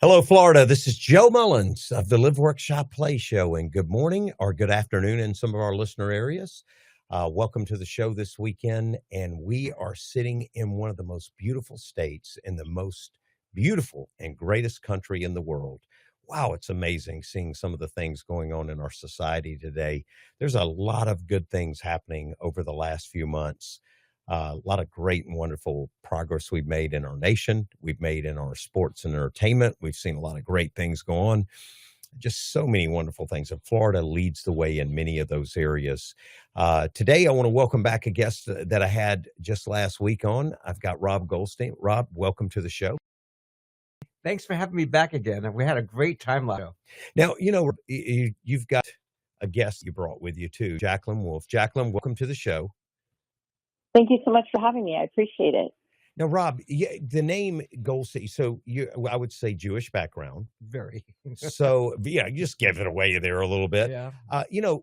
Hello, Florida. This is Joe Mullins of the Live Workshop Play Show. And good morning or good afternoon in some of our listener areas. Welcome to the show this weekend. And we are sitting in one of the most beautiful states in the most beautiful and greatest country in the world. Wow, it's amazing seeing some of the things going on in our society today. There's a lot of good things happening over the last few months. A lot of great and wonderful progress we've made in our nation. We've made in our sports and entertainment. We've seen a lot of great things go on. Just so many wonderful things. And Florida leads the way in many of those areas. Today, I want to welcome back a guest that I had just last week on. I've got Rob Goldstein. Rob, welcome to the show. Thanks for having me back again. We had a great time last show. Now, you've got a guest you brought with you too, Jacqueline Wolf. Jacqueline, welcome to the show. Thank you so much for having me. I appreciate it. Now, Rob, the name Goldstein, so I would say Jewish background. Very. So, yeah, you just give it away there a little bit. Yeah.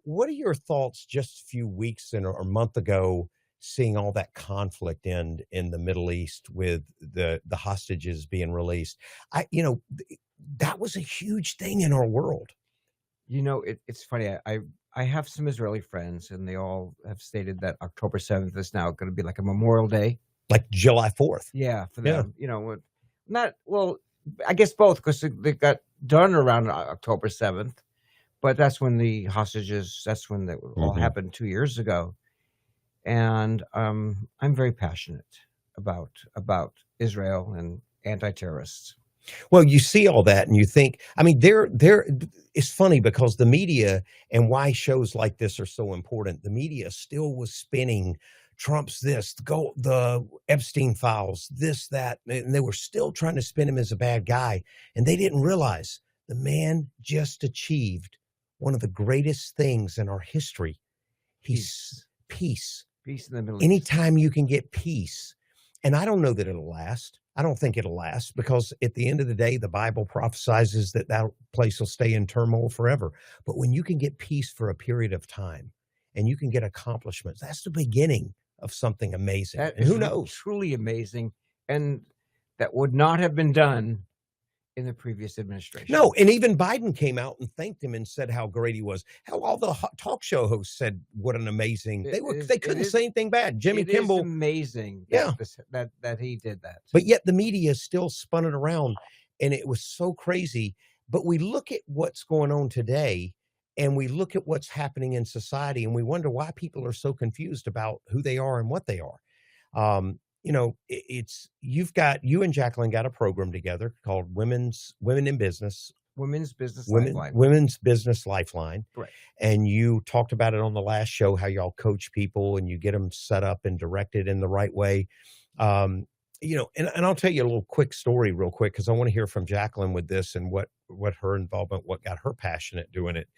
What are your thoughts just a few weeks or a month ago, seeing all that conflict end in the Middle East with the hostages being released? That was a huge thing in our world. It's funny. I have some Israeli friends, and they all have stated that October 7th is now going to be like a Memorial Day. Like July 4th. Yeah, for them. Yeah. I guess both, because they got done around October 7th, but that's when they all happened 2 years ago. And I'm very passionate about Israel and anti-terrorists. Well, you see all that and you think, it's funny because the media and why shows like this are so important. The media still was spinning Trump's the Epstein files, this, that, and they were still trying to spin him as a bad guy. And they didn't realize the man just achieved one of the greatest things in our history. Peace. Peace in the Middle East. Anytime you can get peace. And I don't know that it'll last. I don't think it'll last because at the end of the day, the Bible prophesizes that place will stay in turmoil forever. But when you can get peace for a period of time and you can get accomplishments, that's the beginning of something amazing. That and who knows? Truly amazing. And that would not have been done in the previous administration. No, and even Biden came out and thanked him and said how great he was. How all the talk show hosts said what an amazing. They couldn't say anything bad. Jimmy Kimmel. It's amazing. Yeah, that he did that. But yet the media still spun it around, and it was so crazy. But we look at what's going on today, and we look at what's happening in society, and we wonder why people are so confused about who they are and what they are. You and Jacqueline got a program together called Women in Business. Women's Business Lifeline. Women's Business Lifeline. Right. And you talked about it on the last show, how y'all coach people and you get them set up and directed in the right way. And I'll tell you a little quick story real quick, because I want to hear from Jacqueline with this and what her involvement, what got her passionate doing it.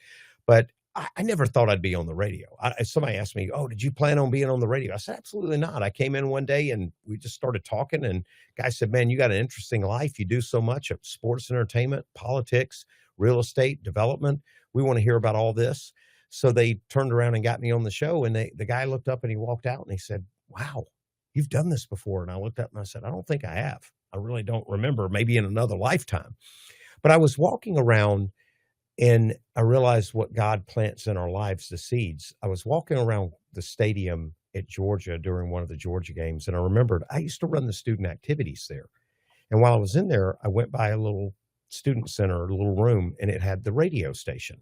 But I never thought I'd be on the radio. Somebody asked me, "Oh, did you plan on being on the radio?" I said, "Absolutely not." I came in one day and we just started talking, and guy said, "Man, you got an interesting life. You do so much of sports, entertainment, politics, real estate, development. We want to hear about all this." So they turned around and got me on the show, and the guy looked up and he walked out and he said, "Wow, you've done this before." And I looked up and I said, "I don't think I have. I really don't remember, maybe in another lifetime." But I was walking around and I realized what God plants in our lives, the seeds. I was walking around the stadium at Georgia during one of the Georgia games, and I remembered I used to run the student activities there. And while I was in there, I went by a little student center, a little room, and it had the radio station.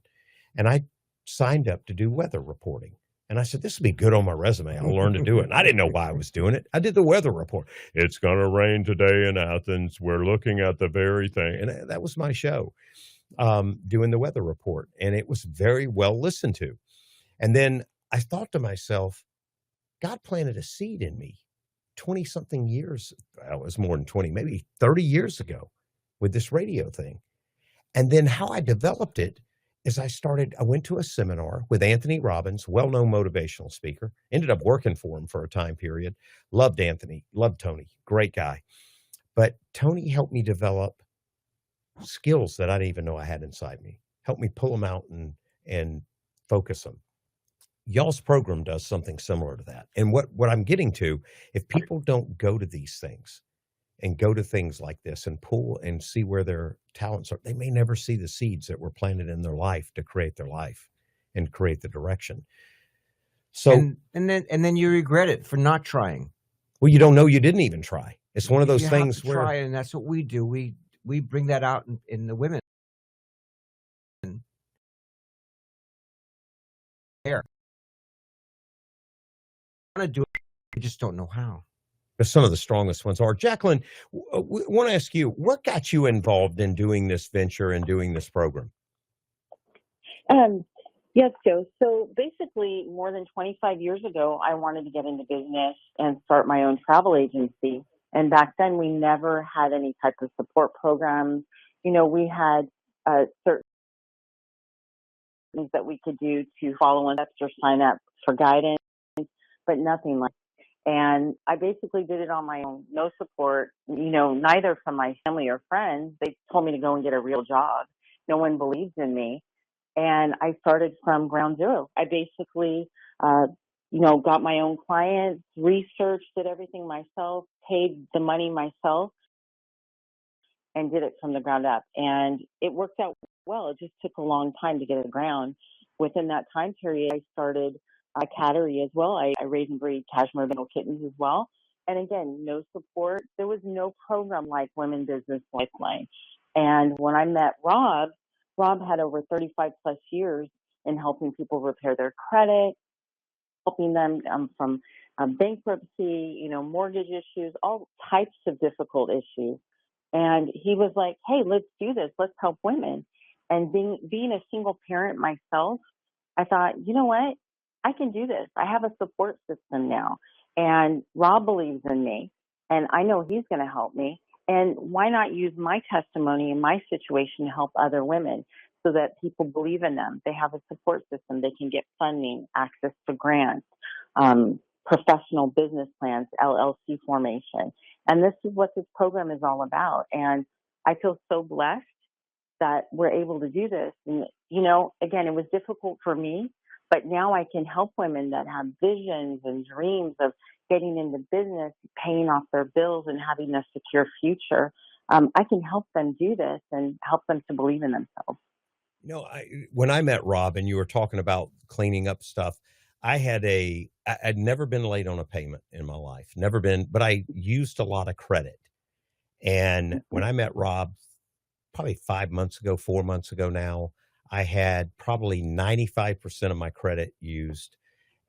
And I signed up to do weather reporting. And I said, this would be good on my resume. I'll learn to do it. And I didn't know why I was doing it. I did the weather report. It's going to rain today in Athens. We're looking at the very thing. And that was my show. Doing the weather report, and it was very well listened to. And then I thought to myself, God planted a seed in me 20 something years. Well, it was more than 20, maybe 30 years ago with this radio thing. And then how I developed it is I went to a seminar with Anthony Robbins, well-known motivational speaker, ended up working for him for a time period. Loved Anthony, loved Tony, great guy. But Tony helped me develop skills that I didn't even know I had inside me. Help me pull them out and focus them. Y'all's program does something similar to that. And what I'm getting to, if people don't go to these things, and go to things like this and pull and see where their talents are. They may never see the seeds that were planted in their life to create their life and create the direction. So, and then you regret it for not trying. well, you don't know you didn't even try. It's one of those You things have to where try, and that's what we do. We bring that out in the women. There, want to do it, we just don't know how. some of the strongest ones are. Jacqueline, we want to ask you, what got you involved in doing this venture and doing this program? Yes, Joe. So basically, more than 25 years ago, I wanted to get into business and start my own travel agency. And back then, we never had any type of support programs. We had certain things that we could do to follow steps or sign up for guidance, but nothing like. And I basically did it on my own, no support, neither from my family or friends. They told me to go and get a real job. No one believed in me. And I started from ground zero. I basically, got my own clients, researched, did everything myself, paid the money myself, and did it from the ground up. And it worked out well. It just took a long time to get it ground. Within that time period, I started a cattery as well. I raise and breed cashmere Bengal kittens as well. And again, no support. There was no program like Women Business Lifeline. And when I met Rob had over 35 plus years in helping people repair their credit, helping them from bankruptcy, mortgage issues, all types of difficult issues. And he was like, hey, let's do this. Let's help women. And being a single parent myself, I thought, you know what? I can do this. I have a support system now. And Rob believes in me. And I know he's going to help me. And why not use my testimony and my situation to help other women so that people believe in them? They have a support system. They can get funding, access to grants, professional business plans, LLC formation. And this is what this program is all about. And I feel so blessed that we're able to do this. And, again, it was difficult for me, but now I can help women that have visions and dreams of getting into business, paying off their bills, and having a secure future. I can help them do this and help them to believe in themselves. When I met Rob and you were talking about cleaning up stuff, I'd never been late on a payment in my life, never been, but I used a lot of credit. And when I met Rob, probably 4 months ago now, I had probably 95% of my credit used.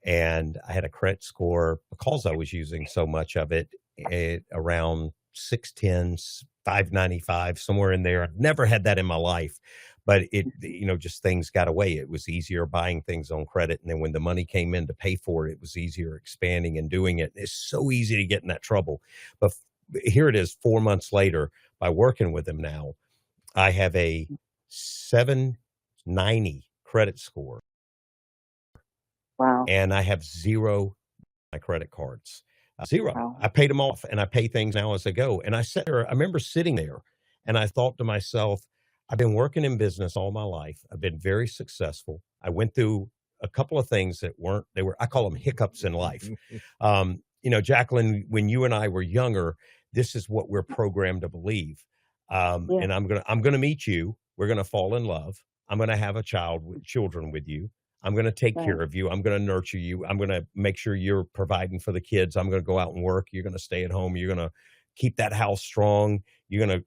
And I had a credit score, because I was using so much of it, around 610, 595, somewhere in there. I've never had that in my life, but just things got away. It was easier buying things on credit. And then when the money came in to pay for it, it was easier expanding and doing it. It's so easy to get in that trouble. But here it is 4 months later, by working with him now, I have a 790 credit score. Wow. And I have zero my credit cards. Zero. Wow. I paid them off, and I pay things now as I go. And I remember sitting there and I thought to myself, I've been working in business all my life. I've been very successful. I went through a couple of things that I call them hiccups in life. Jacqueline, when you and I were younger, this is what we're programmed to believe. And I'm going to meet you. We're going to fall in love. I'm going to have children with you. I'm going to take care of you. I'm going to nurture you. I'm going to make sure you're providing for the kids. I'm going to go out and work. You're going to stay at home. You're going to keep that house strong. You're going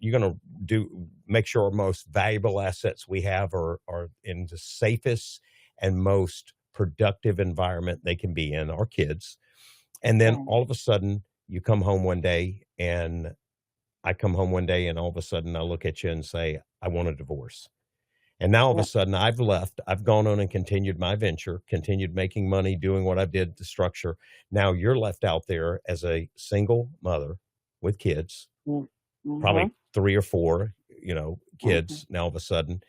to make sure our most valuable assets we have are in the safest and most productive environment they can be in, our kids. And then all of a sudden you come home one day, and I come home one day, and all of a sudden I look at you and say, I want a divorce. And now all of a sudden I've left, I've gone on and continued my venture, continued making money, doing what I did to structure. Now you're left out there as a single mother with kids, probably 3 or 4, kids now all of a sudden.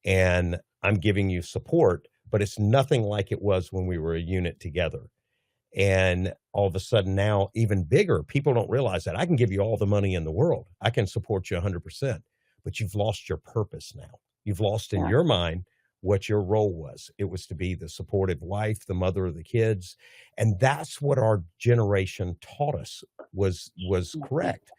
And I'm giving you support, but it's nothing like it was when we were a unit together. And all of a sudden now, even bigger, people don't realize that I can give you all the money in the world. I can support you 100%, but you've lost your purpose now. You've lost in your mind what your role was. It was to be the supportive wife, the mother of the kids. And that's what our generation taught us was correct.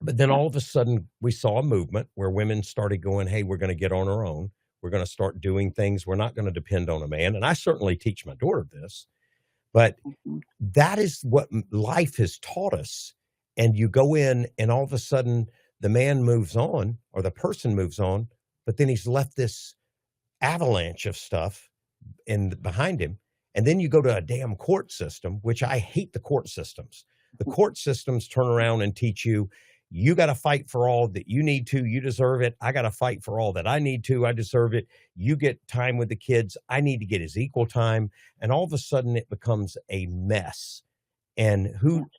But then Yeah. all of a sudden, we saw a movement where women started going, hey, we're going to get on our own. We're going to start doing things. We're not going to depend on a man. And I certainly teach my daughter this, but Mhm. that is what life has taught us. And you go in, and all of a sudden, the man moves on or the person moves on, but then he's left this avalanche of stuff behind him. And then you go to a damn court system, which I hate the court systems. The court systems turn around and teach you, you got to fight for all that you need to. You deserve it. I got to fight for all that I need to. I deserve it. You get time with the kids. I need to get his equal time. And all of a sudden it becomes a mess. And Yeah.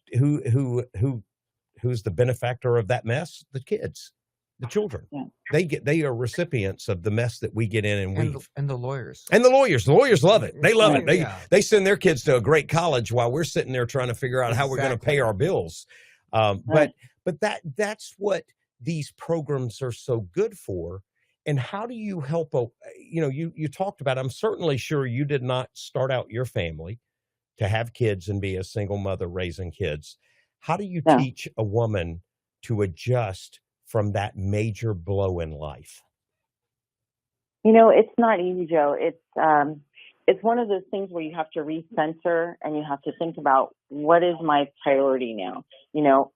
who's the benefactor of that mess? The kids, the children. Yeah. They are recipients of the mess that we get in and weave. And the lawyers. And the lawyers love it. They love it. Right, yeah. They send their kids to a great college while we're sitting there trying to figure out how we're going to pay our bills. Right. But that's what these programs are so good for. And how do you help? You talked about, I'm certainly sure you did not start out your family to have kids and be a single mother raising kids. How do you No. teach a woman to adjust from that major blow in life? It's not easy, Joe. It's one of those things where you have to recenter and you have to think about, what is my priority now?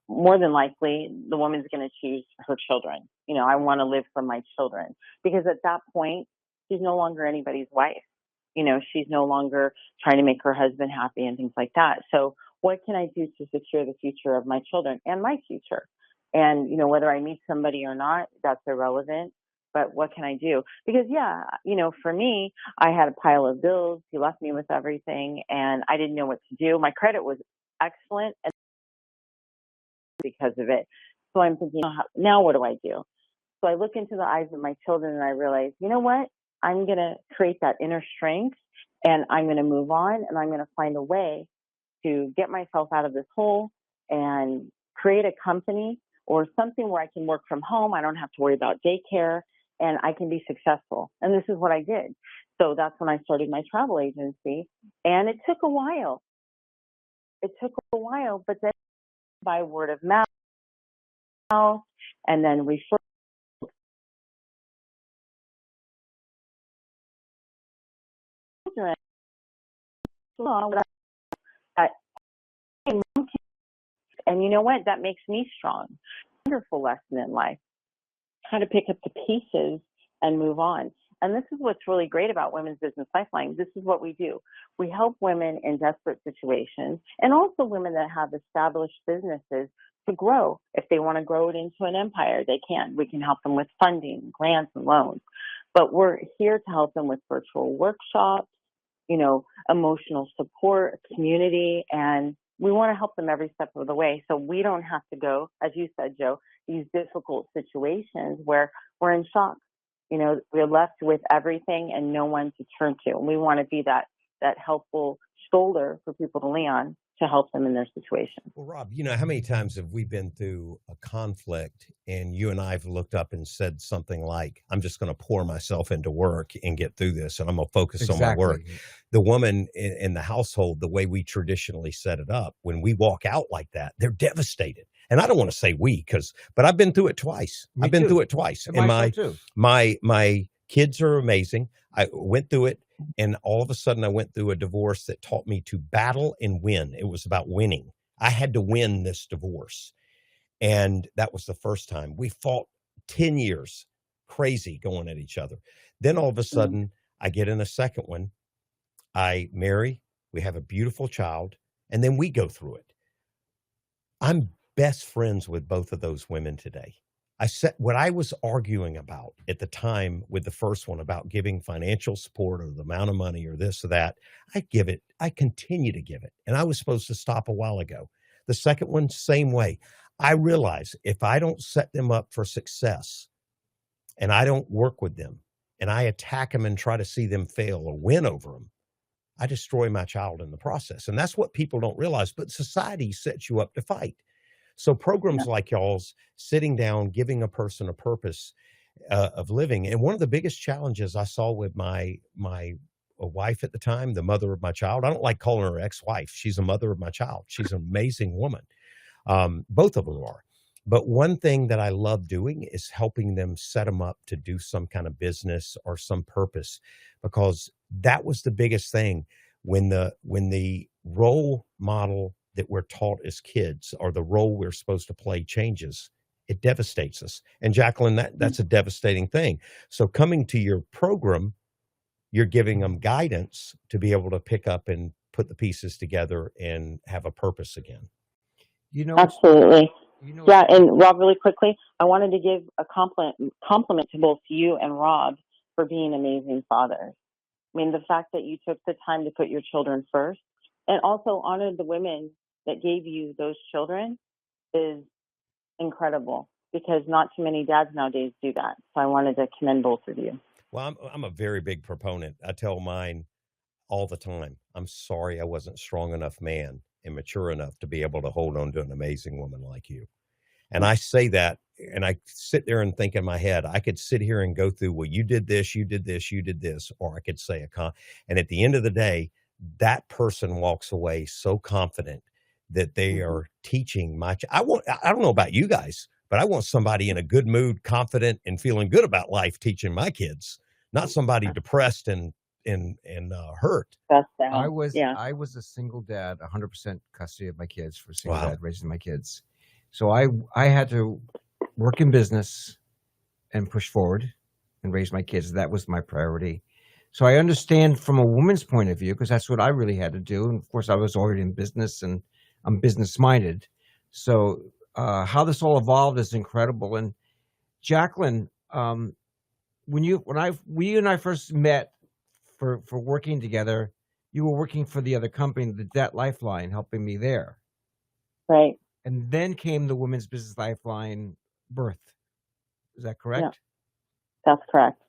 More than likely the woman's going to choose her children. I want to live for my children, because at that point she's no longer anybody's wife. She's no longer trying to make her husband happy and things like that. So what can I do to secure the future of my children and my future? And, whether I meet somebody or not, that's irrelevant. But what can I do? Because, for me, I had a pile of bills. He left me with everything, and I didn't know what to do. My credit was excellent because of it. So I'm thinking, now what do I do? So I look into the eyes of my children and I realize, you know what? I'm going to create that inner strength, and I'm going to move on, and I'm going to find a way to get myself out of this hole and create a company or something where I can work from home. I don't have to worry about daycare, and I can be successful. And this is what I did. So that's when I started my travel agency, and it took a while. But then by word of mouth, and then refer. And you know what? That makes me strong. Wonderful lesson in life. How to pick up the pieces and move on. And this is what's really great about Women's Business Lifeline. This is what we do. We help women in desperate situations, and also women that have established businesses, to grow. If they want to grow it into an empire, they can. We can help them with funding, grants, and loans. But we're here to help them with virtual workshops, emotional support, community, and we want to help them every step of the way. So we don't have to go, as you said, Joe, these difficult situations where we're in shock. We're left with everything and no one to turn to. And we want to be that helpful shoulder for people to lean on to help them in their situation. Well, Rob, how many times have we been through a conflict and you and I have looked up and said something like, I'm just going to pour myself into work and get through this, and I'm going to focus on my work. The woman in the household, the way we traditionally set it up, when we walk out like that, they're devastated. And I don't want to say but I've been through it twice. Me I've been too. through it twice. And And too. my kids are amazing. I went through it, and all of a sudden I went through a divorce that taught me to battle and win. It was about winning. I had to win this divorce. And that was the first time. We fought 10 years, crazy, going at each other. Then all of a sudden I get in a second one. I marry, we have a beautiful child, and then we go through it. I'm best friends with both of those women today. I said what I was arguing about at the time with the first one about giving financial support or the amount of money or this or that, I continue to give it. And I was supposed to stop a while ago. The second one, same way. I realize if I don't set them up for success and I don't work with them and I attack them and try to see them fail or win over them, I destroy my child in the process. And that's what people don't realize, but society sets you up to fight. So programs like y'all's, sitting down, giving a person a purpose of living. And one of the biggest challenges I saw with my wife at the time, the mother of my child, I don't like calling her ex-wife. She's a mother of my child. She's an amazing woman. Both of them are. But one thing that I love doing is helping them set them up to do some kind of business or some purpose, because that was the biggest thing when the role model that we're taught as kids, or the role we're supposed to play, changes, it devastates us. And Jacqueline, that's a devastating thing. So coming to your program, you're giving them guidance to be able to pick up and put the pieces together and have a purpose again. You know, Absolutely. you know, Yeah, and Rob, really quickly, I wanted to give a compliment to both you and Rob for being amazing fathers. I mean, the fact that you took the time to put your children first and also honored the women that gave you those children is incredible, because not too many dads nowadays do that. So I wanted to commend both of you. Well, I'm a very big proponent. I tell mine all the time, I'm sorry I wasn't strong enough man and mature enough to be able to hold on to an amazing woman like you. And I say that, and I sit there and think in my head, I could sit here and go through, well, you did this, you did this, you did this, or I could say and at the end of the day, that person walks away so confident that they are teaching I don't know about you guys, but I want somebody in a good mood, confident, and feeling good about life teaching my kids, not somebody depressed and hurt. That's I yeah. was a single dad, 100% custody of my kids, for a single Wow. dad raising my kids. So I had to work in business and push forward and raise my kids. That was my priority. So I understand from a woman's point of view, because that's what I really had to do. And of course, I was already in business and I'm business minded. So how this all evolved is incredible. And Jacqueline, we and I first met for working together, you were working for the other company, the Debt Lifeline, helping me there. Right. And then came the Women's Business Lifeline birth. Is that correct? Yeah, that's correct.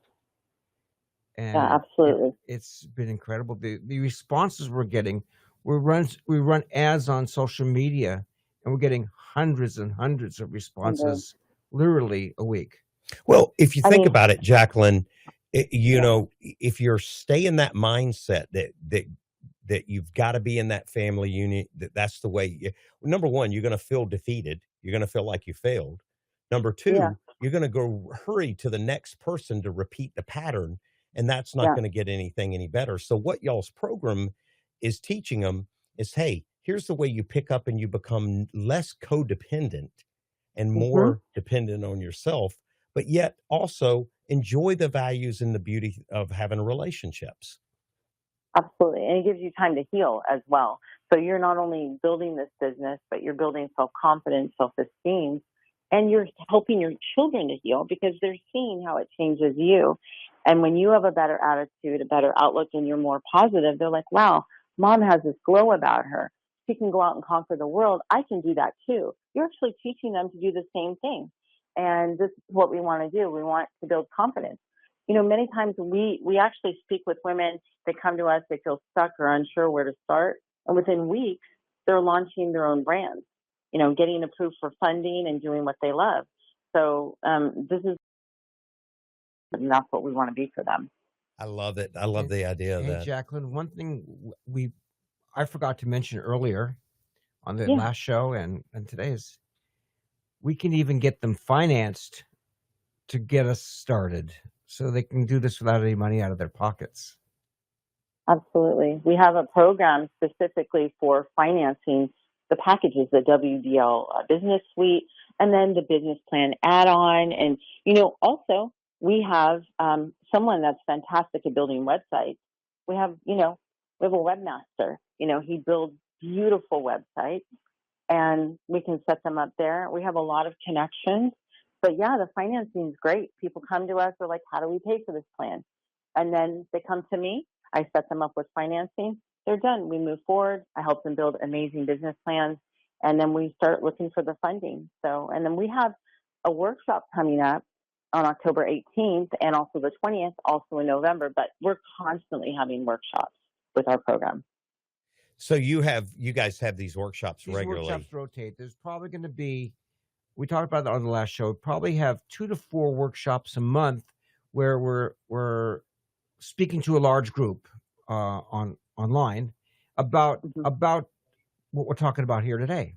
And Yeah, absolutely. It's been incredible. The responses we're getting, we run ads on social media, and we're getting hundreds and hundreds of responses literally a week. Well, if you think about it, Jacqueline, if you're stay in that mindset that you've got to be in that family unit, that's the way. Number one, you're going to feel defeated. You're going to feel like you failed. Number two, you're going to go hurry to the next person to repeat the pattern, and that's not going to get anything any better. So what y'all's program is teaching them is, hey, here's the way you pick up and you become less codependent and more dependent on yourself, but yet also enjoy the values and the beauty of having relationships. Absolutely. And it gives you time to heal as well. So you're not only building this business, but you're building self-confidence, self-esteem, and you're helping your children to heal because they're seeing how it changes you. And when you have a better attitude, a better outlook, and you're more positive, they're like, wow, mom has this glow about her. She can go out and conquer the world. I can do that too. You're actually teaching them to do the same thing. And this is what we want to do. We want to build confidence. You know, many times we actually speak with women that come to us, they feel stuck or unsure where to start. And within weeks, they're launching their own brands, you know, getting approved for funding and doing what they love. So and that's what we want to be for them. I love it. I love the idea of that. Jacqueline, one thing I forgot to mention earlier on the last show and today is we can even get them financed to get us started so they can do this without any money out of their pockets. Absolutely. We have a program specifically for financing the packages, the WDL business suite, and then the business plan add-on. And, you know, also we have someone that's fantastic at building websites. We have a webmaster. You know, he builds beautiful websites and we can set them up there. We have a lot of connections. But yeah, the financing is great. People come to us, they're like, how do we pay for this plan? And then they come to me. I set them up with financing. They're done. We move forward. I help them build amazing business plans. And then we start looking for the funding. So, and then we have a workshop coming up on October 18th and also the 20th, also in November. But we're constantly having workshops with our program. So you guys have these workshops regularly. Workshops rotate. There's probably going to be, we talked about that on the last show, probably have 2 to 4 workshops a month where we're speaking to a large group online about what we're talking about here today.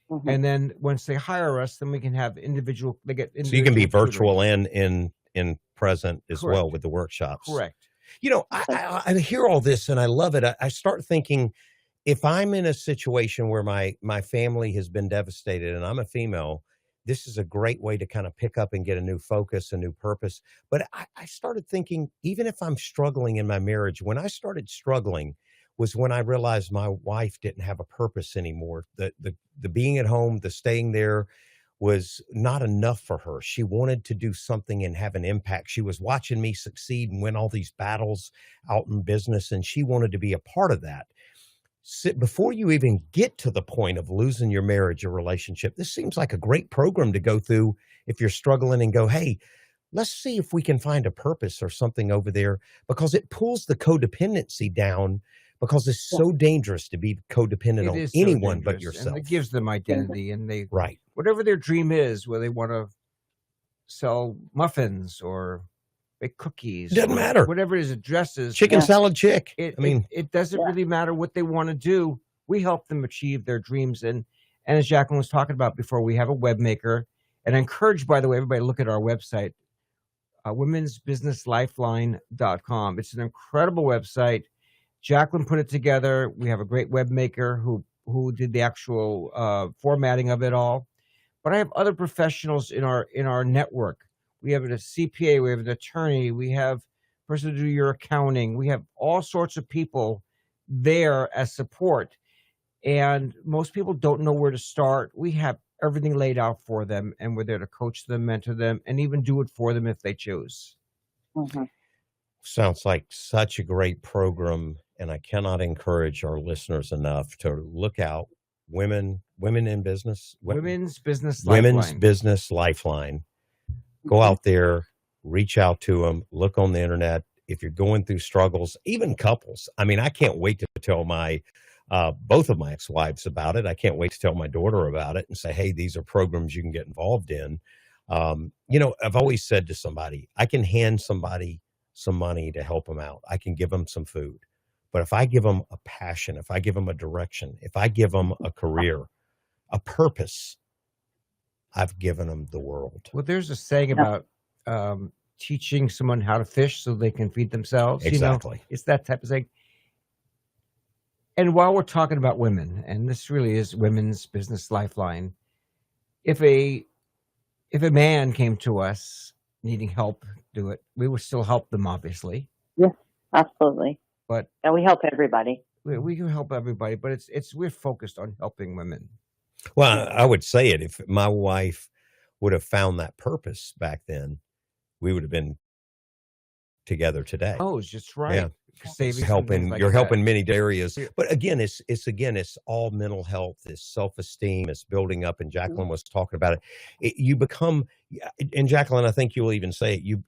Mhm. And then once they hire us, then we can have individual. They get So you can be individual tutoring. virtual and in present as well Correct. with the workshops. Correct. You know, Okay. I hear all this and I love it. I start thinking, if I'm in a situation where my family has been devastated and I'm a female, this is a great way to kind of pick up and get a new focus, a new purpose. But I started thinking, even if I'm struggling in my marriage, when I started struggling was when I realized my wife didn't have a purpose anymore. The being at home, the staying there was not enough for her. She wanted to do something and have an impact. She was watching me succeed and win all these battles out in business, and she wanted to be a part of that. Before you even get to the point of losing your marriage or relationship, this seems like a great program to go through if you're struggling and go, hey, let's see if we can find a purpose or something over there, because it pulls the codependency down, because it's Yeah. so dangerous to be codependent It on is so anyone but dangerous, yourself. and it gives them identity, and they Right. whatever their dream is, where they want to sell muffins or bake cookies, Doesn't or matter. whatever it is, it dresses. Chicken Yeah. salad chick. It, I mean, it doesn't Yeah. really matter what they want to do. We help them achieve their dreams. And as Jacqueline was talking about before, we have a web maker. And I encourage, by the way, everybody to look at our website, womensbusinesslifeline.com. It's an incredible website. Jacqueline put it together. We have a great web maker who did the actual formatting of it all. But I have other professionals in our network. We have a CPA, we have an attorney, we have a person to do your accounting. We have all sorts of people there as support. And most people don't know where to start. We have everything laid out for them, and we're there to coach them, mentor them, and even do it for them if they choose. Mhm. sounds like such a great program, and I cannot encourage our listeners enough to look out. Women in business, Women's Business Women's Lifeline. Business Lifeline. Go Mhm. out there, reach out to them, look on the internet. If you're going through struggles, even couples, I mean, I can't wait to tell both of my ex-wives about it. I can't wait to tell my daughter about it and say, hey, these are programs you can get involved in. I've always said to somebody, I can hand somebody some money to help them out. I can give them some food. But if I give them a passion, if I give them a direction, if I give them a career, a purpose, I've given them the world. Well, there's a saying Yeah. about teaching someone how to fish so they can feed themselves. Exactly. It's that type of thing. And while we're talking about women, and this really is Women's Business Lifeline, if a man came to us needing help do it, we would still help them, obviously. Yeah, absolutely. But And we help everybody. we can help everybody. But we're focused on helping women. Well, I would say it. If my wife would have found that purpose back then, we would have been together today. Oh, it's just right. Yeah. Saving You're helping many areas. But again, it's all mental health, it's self-esteem, it's building up. And Jacqueline was talking about it. You become, and Jacqueline, I think you'll even say it, you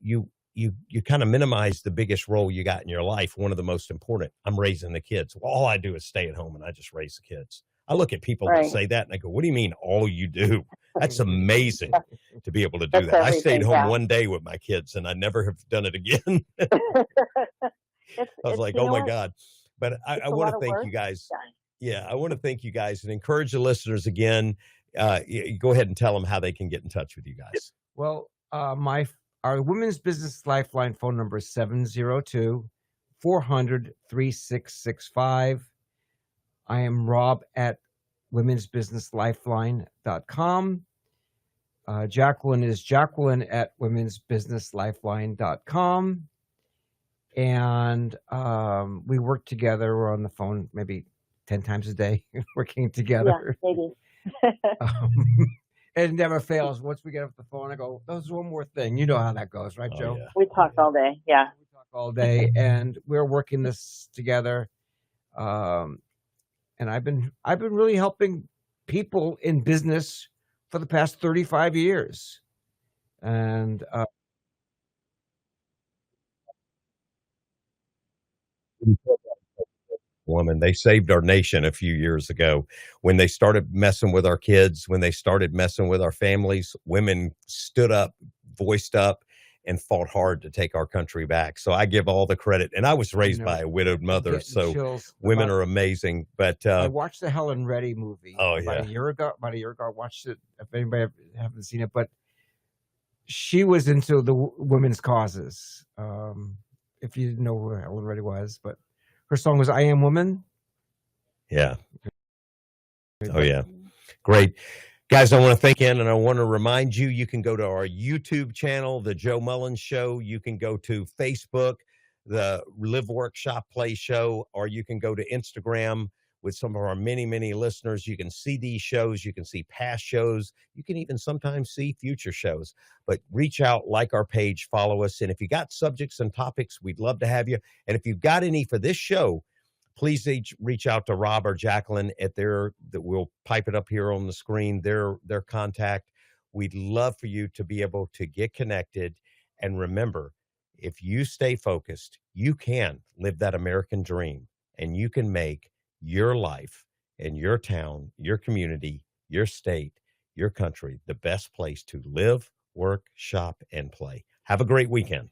kind of minimize the biggest role you got in your life. One of the most important. I'm raising the kids. Well, all I do is stay at home and I just raise the kids. I look at people that Right. say that and I go, what do you mean all you do? That's amazing to be able to do That's that. I stayed everything, home yeah. one day with my kids and I never have done it again. I was like, oh my God. But I It's a want lot to of thank work. you guys. Yeah. Yeah, I want to thank you guys and encourage the listeners again. Go ahead and tell them how they can get in touch with you guys. Well, our Women's Business Lifeline phone number is 702-400-3665. I am Rob at womensbusinesslifeline.com. Jacqueline is Jacqueline at womensbusinesslifeline.com. And we work together. We're on the phone maybe 10 times a day, working Yeah, together. maybe. It never fails. Once we get off the phone, I go, there's one more thing. You know how that goes, right, Oh, Joe? yeah. We talk all day. Yeah. We talk all day, and we're working this together. And I've been really helping people in business for the past 35 years. And Woman, they saved our nation a few years ago when they started messing with our kids, when they started messing with our families. Women stood up, voiced up, and fought hard to take our country back. So I give all the credit. And I was I raised know. by a widowed I'm mother, getting so chills women about. are amazing. But I watched the Helen Reddy movie oh about yeah, a year ago. About a year ago, I watched it. If anybody haven't seen it, but she was into the women's causes. If you didn't know who Helen Reddy was, but her song was "I Am Woman." yeah, oh But yeah, great. Guys, I want to thank you, and I want to remind you, you can go to our YouTube channel, The Joe Mullins Show. You can go to Facebook, the Live Workshop Play Show, or you can go to Instagram with some of our many, many listeners. You can see these shows. You can see past shows. You can even sometimes see future shows. But reach out, like our page, follow us. And if you got subjects and topics, we'd love to have you. And if you've got any for this show, please reach out to Rob or Jacqueline at that we'll pipe it up here on the screen, their contact. We'd love for you to be able to get connected. And remember, if you stay focused, you can live that American dream, and you can make your life and your town, your community, your state, your country the best place to live, work, shop, and play. Have a great weekend.